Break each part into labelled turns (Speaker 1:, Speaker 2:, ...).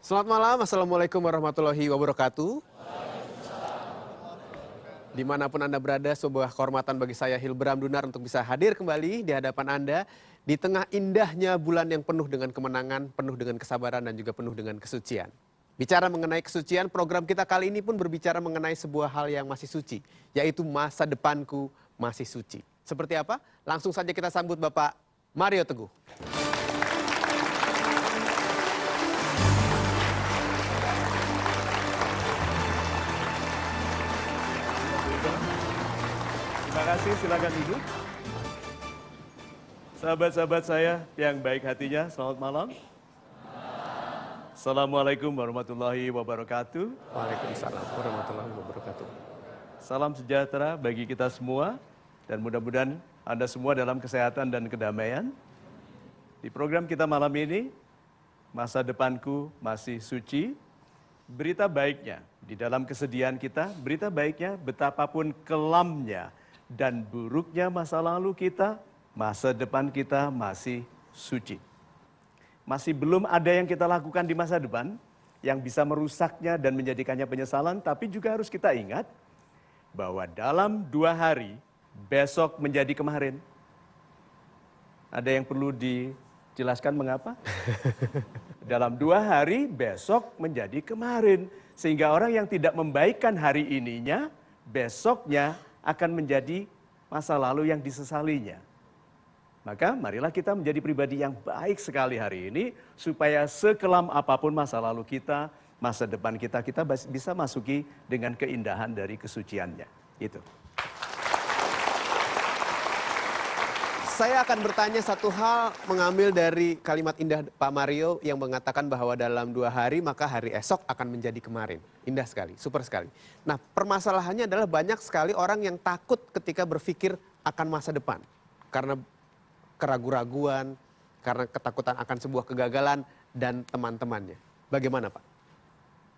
Speaker 1: Selamat malam, Assalamualaikum warahmatullahi wabarakatuh. Dimanapun Anda berada, sebuah kehormatan bagi saya Hilbram Dunar untuk bisa hadir kembali di hadapan Anda di tengah indahnya bulan yang penuh dengan kemenangan, penuh dengan kesabaran dan juga penuh dengan kesucian. Bicara mengenai kesucian, program kita kali ini pun berbicara mengenai sebuah hal yang masih suci, yaitu masa depanku masih suci. Seperti apa? Langsung saja kita sambut Bapak Mario Teguh.
Speaker 2: Terima kasih, silakan duduk. Sahabat-sahabat saya yang baik hatinya, selamat malam. Assalamualaikum warahmatullahi wabarakatuh.
Speaker 1: Waalaikumsalam warahmatullahi wabarakatuh.
Speaker 2: Salam sejahtera bagi kita semua dan mudah-mudahan Anda semua dalam kesehatan dan kedamaian. Di program kita malam ini, masa depanku masih suci. Berita baiknya di dalam kesedihan kita, berita baiknya betapapun kelamnya dan buruknya masa lalu kita, masa depan kita masih suci. Masih belum ada yang kita lakukan di masa depan yang bisa merusaknya dan menjadikannya penyesalan, tapi juga harus kita ingat bahwa dalam 2 hari, besok menjadi kemarin. Ada yang perlu dijelaskan mengapa? Dalam 2 hari, besok menjadi kemarin. Sehingga orang yang tidak membaikkan hari ininya, besoknya akan menjadi masa lalu yang disesalinya. Maka marilah kita menjadi pribadi yang baik sekali hari ini, supaya sekelam apapun masa lalu kita, masa depan kita bisa masuki dengan keindahan dari kesuciannya. Itu.
Speaker 1: Saya akan bertanya satu hal mengambil dari kalimat indah Pak Mario yang mengatakan bahwa dalam 2 hari maka hari esok akan menjadi kemarin. Indah sekali, super sekali. Nah, permasalahannya adalah banyak sekali orang yang takut ketika berpikir akan masa depan. Karena keraguan-raguan, karena ketakutan akan sebuah kegagalan dan teman-temannya. Bagaimana Pak?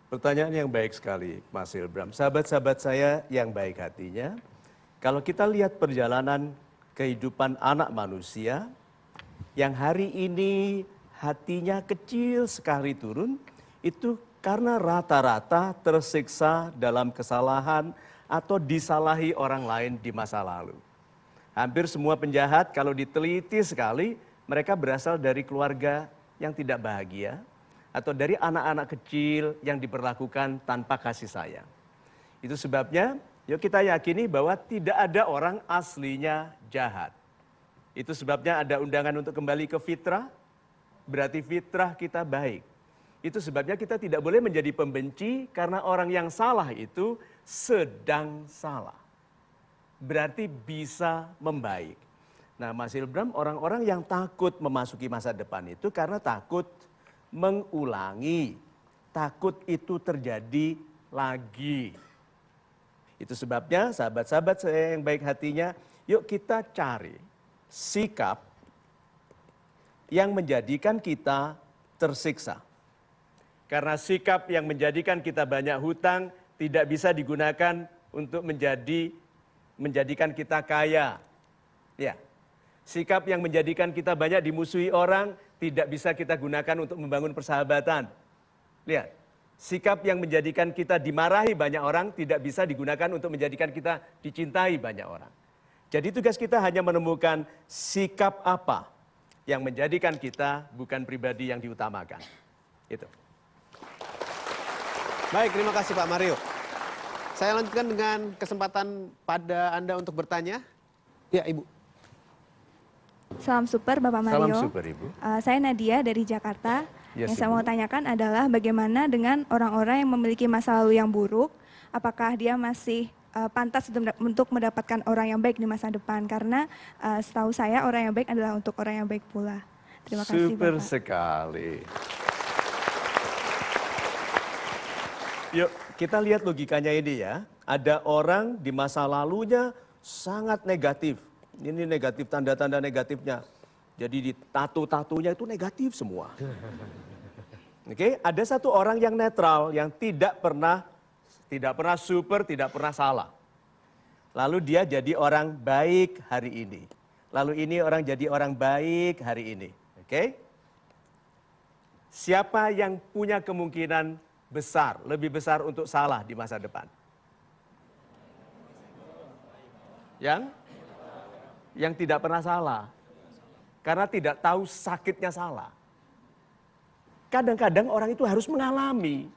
Speaker 2: Pertanyaan yang baik sekali, Mas Hilbram. Sahabat-sahabat saya yang baik hatinya, kalau kita lihat perjalanan kehidupan anak manusia yang hari ini hatinya kecil sekali turun, itu karena rata-rata tersiksa dalam kesalahan atau disalahi orang lain di masa lalu. Hampir semua penjahat kalau diteliti sekali, mereka berasal dari keluarga yang tidak bahagia atau dari anak-anak kecil yang diperlakukan tanpa kasih sayang. Itu sebabnya yuk kita yakini bahwa tidak ada orang aslinya jahat. Itu sebabnya ada undangan untuk kembali ke fitrah, berarti fitrah kita baik. Itu sebabnya kita tidak boleh menjadi pembenci karena orang yang salah itu sedang salah. Berarti bisa membaik. Nah, Mas Hilbram, orang-orang yang takut memasuki masa depan itu karena takut mengulangi. Takut itu terjadi lagi. Itu sebabnya sahabat-sahabat saya yang baik hatinya, yuk kita cari sikap yang menjadikan kita tersiksa. Karena sikap yang menjadikan kita banyak hutang tidak bisa digunakan untuk menjadikan kita kaya. Ya. Sikap yang menjadikan kita banyak dimusuhi orang tidak bisa kita gunakan untuk membangun persahabatan. Lihat. Sikap yang menjadikan kita dimarahi banyak orang tidak bisa digunakan untuk menjadikan kita dicintai banyak orang. Jadi tugas kita hanya menemukan sikap apa yang menjadikan kita bukan pribadi yang diutamakan. Itu.
Speaker 1: Baik, terima kasih Pak Mario. Saya lanjutkan dengan kesempatan pada Anda untuk bertanya. Ya, Ibu.
Speaker 3: Salam super Bapak Mario.
Speaker 2: Salam super Ibu.
Speaker 3: Saya Nadia dari Jakarta.
Speaker 2: Yes,
Speaker 3: yang saya
Speaker 2: Ibu.
Speaker 3: mau tanyakan adalah bagaimana dengan orang-orang yang memiliki masa lalu yang buruk, apakah dia masih pantas untuk mendapatkan orang yang baik di masa depan? Karena setahu saya orang yang baik adalah untuk orang yang baik pula. Terima kasih
Speaker 2: Super
Speaker 3: Bapak.
Speaker 2: sekali. Yuk kita lihat logikanya ini ya. Ada orang di masa lalunya sangat negatif. Ini negatif, tanda-tanda negatifnya. Jadi di tato-tatonya itu negatif semua. Oke, ada satu orang yang netral, yang tidak pernah super, tidak pernah salah. Lalu dia jadi orang baik hari ini. Lalu ini orang jadi orang baik hari ini. Oke? Siapa yang punya kemungkinan besar, lebih besar untuk salah di masa depan? Yang tidak pernah salah. Karena tidak tahu sakitnya salah. Kadang-kadang orang itu harus mengalami.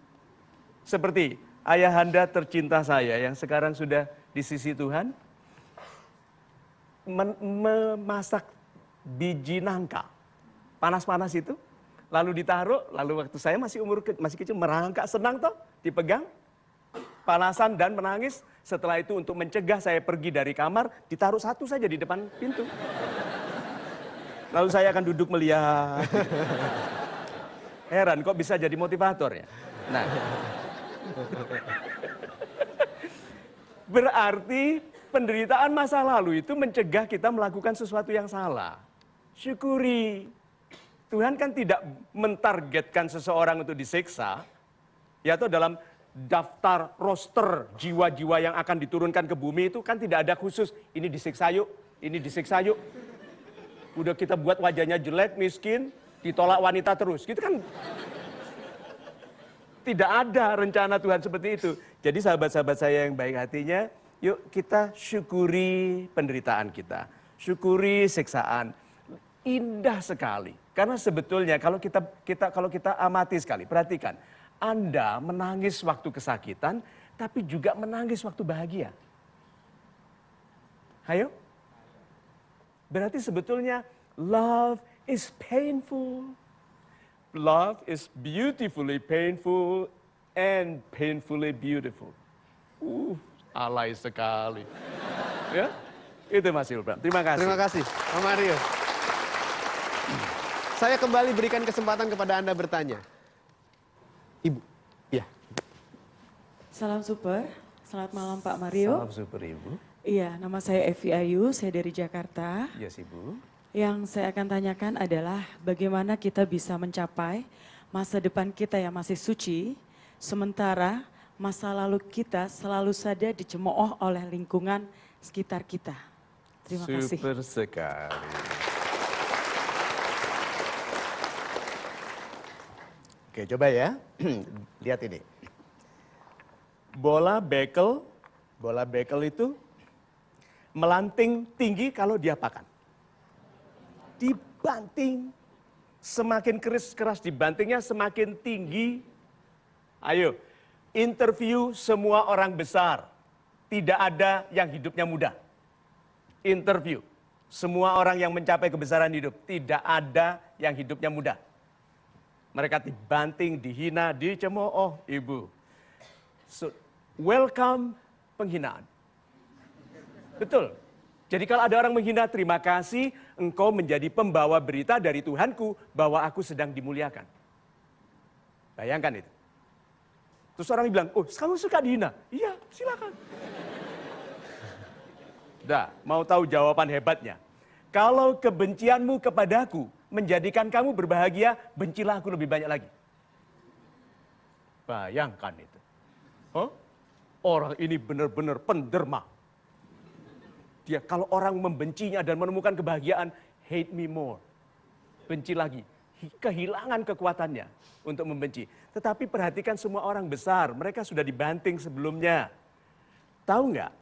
Speaker 2: Seperti ayahanda tercinta saya yang sekarang sudah di sisi Tuhan, memasak biji nangka. Panas-panas itu, lalu ditaruh, lalu waktu saya masih kecil, merangkak senang toh, dipegang, panasan dan menangis. Setelah itu untuk mencegah saya pergi dari kamar, ditaruh satu saja di depan pintu. Lalu saya akan duduk melihat. Heran kok bisa jadi motivator ya. Nah, berarti penderitaan masa lalu itu mencegah kita melakukan sesuatu yang salah. Syukuri. Tuhan kan tidak mentargetkan seseorang untuk disiksa. Ya atau dalam daftar roster jiwa-jiwa yang akan diturunkan ke bumi itu kan tidak ada khusus. Ini disiksa yuk, ini disiksa yuk. Udah kita buat wajahnya jelek, miskin, ditolak wanita terus. Gitu kan. Tidak ada rencana Tuhan seperti itu. Jadi sahabat-sahabat saya yang baik hatinya, yuk kita syukuri penderitaan kita. Syukuri siksaan. Indah sekali. Karena sebetulnya kalau kita amati sekali, perhatikan. Anda menangis waktu kesakitan, tapi juga menangis waktu bahagia. Ayo. Berarti sebetulnya love is painful. Love is beautifully painful and painfully beautiful. Alay sekali. Ya, itu Mas Ilbram. Terima kasih.
Speaker 1: Terima kasih, Pak Mario. Saya kembali berikan kesempatan kepada Anda bertanya. Ibu. Ya.
Speaker 4: Salam super, selamat malam Pak Mario.
Speaker 2: Salam super Ibu.
Speaker 4: Iya, nama saya Evi Ayu, saya dari Jakarta.
Speaker 2: Yes Ibu.
Speaker 4: Yang saya akan tanyakan adalah bagaimana kita bisa mencapai masa depan kita yang masih suci, sementara masa lalu kita selalu saja dicemooh oleh lingkungan sekitar kita. Terima kasih.
Speaker 2: Super sekali. Oke, coba ya. Lihat ini. Bola bekel itu melanting tinggi kalau diapakan? Dibanting. Semakin keras dibantingnya semakin tinggi. Ayo, interview semua orang besar. Tidak ada yang hidupnya mudah. Interview semua orang yang mencapai kebesaran hidup. Tidak ada yang hidupnya mudah. Mereka dibanting, dihina, dicemooh, Ibu. So, welcome penghinaan. Betul. Jadi kalau ada orang menghina, terima kasih engkau menjadi pembawa berita dari Tuhanku bahwa aku sedang dimuliakan. Bayangkan itu. Terus orang bilang, oh kamu suka dihina? Iya, silakan. Dah, mau tahu jawaban hebatnya? Kalau kebencianmu kepadaku menjadikan kamu berbahagia, bencilah aku lebih banyak lagi. Bayangkan itu. Oh, orang ini benar-benar penderma. Dia kalau orang membencinya dan menemukan kebahagiaan, hate me more. Benci lagi. Kehilangan kekuatannya untuk membenci. Tetapi perhatikan semua orang besar, mereka sudah dibanting sebelumnya. Tahu nggak?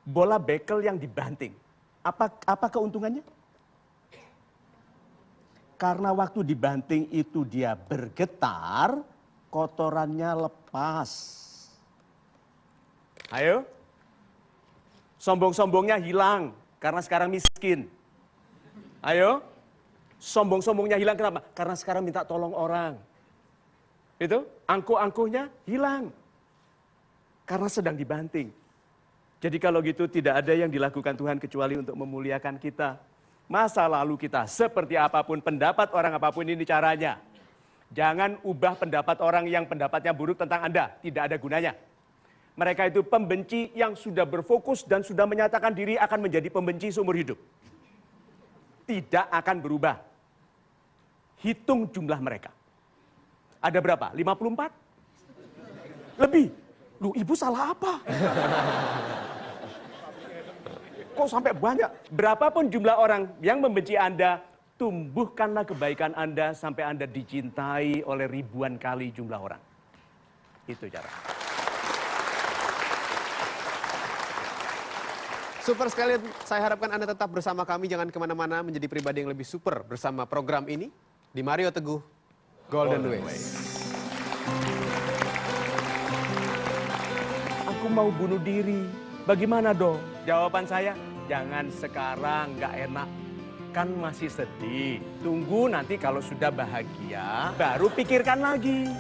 Speaker 2: Bola bekel yang dibanting. Apa keuntungannya? Karena waktu dibanting itu dia bergetar, kotorannya lepas. Ayo. Sombong-sombongnya hilang karena sekarang miskin. Ayo. Sombong-sombongnya hilang kenapa? Karena sekarang minta tolong orang. Itu angkuh-angkuhnya hilang. Karena sedang dibanting. Jadi kalau gitu tidak ada yang dilakukan Tuhan kecuali untuk memuliakan kita. Masa lalu kita seperti apapun, pendapat orang apapun ini caranya. Jangan ubah pendapat orang yang pendapatnya buruk tentang Anda. Tidak ada gunanya. Mereka itu pembenci yang sudah berfokus dan sudah menyatakan diri akan menjadi pembenci seumur hidup. Tidak akan berubah. Hitung jumlah mereka. Ada berapa? 54? Lebih. Loh, Ibu salah apa? Kok sampai banyak? Berapapun jumlah orang yang membenci Anda, tumbuhkanlah kebaikan Anda sampai Anda dicintai oleh ribuan kali jumlah orang. Itu cara.
Speaker 1: Super sekali, saya harapkan Anda tetap bersama kami, jangan kemana-mana, menjadi pribadi yang lebih super bersama program ini di Mario Teguh Golden Ways.
Speaker 2: Aku mau bunuh diri, bagaimana dong? Jawaban saya, jangan sekarang, nggak enak. Kan masih sedih, tunggu nanti kalau sudah bahagia, baru pikirkan lagi.